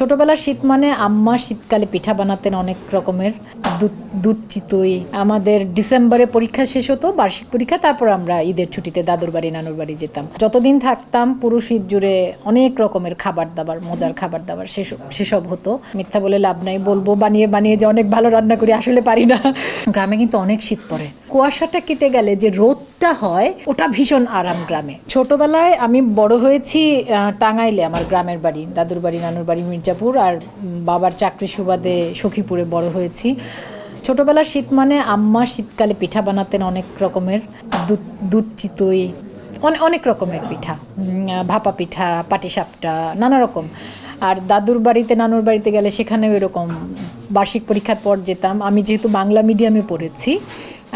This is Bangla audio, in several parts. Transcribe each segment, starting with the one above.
ছোটবেলার শীত মানে আম্মা শীতকালে পিঠা বানাতেন অনেক রকমের, দুধ চিতই। আমাদের ডিসেম্বরে পরীক্ষা শেষ হতো, বার্ষিক পরীক্ষা, তারপর আমরা ঈদের ছুটিতে দাদুর বাড়ি নানুর বাড়ি যেতাম। যতদিন থাকতাম পুরো শীত জুড়ে অনেক রকমের খাবার দাবার, মজার খাবার দাবার সেসব হতো। মিথ্যা বলে লাভ নাই, বলবো বানিয়ে বানিয়ে যে অনেক ভালো রান্না করি, আসলে পারি না। গ্রামে কিন্তু অনেক শীত পড়ে, কুয়াশাটা কেটে গেলে যে রোদটা হয় ওটা ভীষণ আরাম গ্রামে। ছোটবেলায় আমি বড় হয়েছি টাঙ্গাইলে, আমার গ্রামের বাড়ি, দাদুর বাড়ি নানুর বাড়ি মির্জাপুর, আর বাবার চাকরি সুবাদে সখীপুরে বড় হয়েছি। ছোটবেলার শীত মানে আম্মা শীতকালে পিঠা বানাতেন অনেক রকমের, দুধ চিতই, অনেক রকমের পিঠা, ভাপা পিঠা, পাটিসাপটা, নানা রকম। আর দাদুর বাড়িতে নানুর বাড়িতে গেলে সেখানেও এরকম বার্ষিক পরীক্ষার পর যেতাম। আমি যেহেতু বাংলা মিডিয়ামে পড়েছি,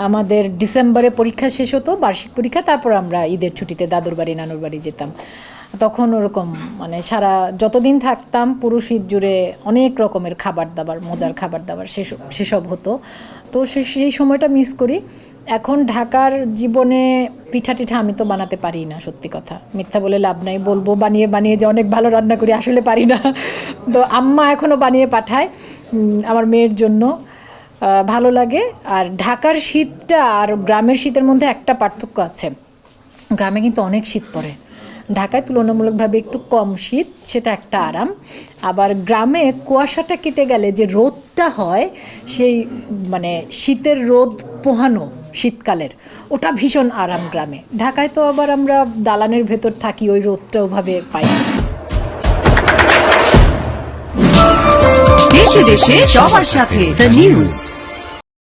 আমাদের ডিসেম্বরে পরীক্ষা শেষ হতো, বার্ষিক পরীক্ষা, তারপর আমরা ঈদের ছুটিতে দাদুর বাড়ি নানুর বাড়ি যেতাম। তখন ওরকম মানে যতদিন থাকতাম পুরো শীত জুড়ে অনেক রকমের খাবার দাবার, মজার খাবার দাবার সেসব হতো। তো সেই সময়টা মিস করি। এখন ঢাকার জীবনে পিঠা টিঠা আমি তো বানাতে পারি না, সত্যি কথা, মিথ্যা বলে লাভ নাই, বলবো বানিয়ে বানিয়ে যে অনেক ভালো রান্না করি, আসলে পারি না। তো আম্মা এখনও বানিয়ে পাঠায় আমার মেয়ের জন্য, ভালো লাগে। আর ঢাকার শীতটা আর গ্রামের শীতের মধ্যে একটা পার্থক্য আছে, গ্রামে কিন্তু অনেক শীত পড়ে, ঢাকায় তুলনামূলকভাবে একটু কম শীত, সেটা একটা আরাম। আবার গ্রামে কুয়াশাটা কেটে গেলে যে রোদটা হয়, সেই মানে শীতের রোদ পোহানো শীতকালের, ওটা ভীষণ আরাম গ্রামে। ঢাকায় তো আবার আমরা দালানের ভেতর থাকি, ওই রোদটা ওভাবে পাই না। দেশে দেশে সবার সাথে দ্য নিউজ।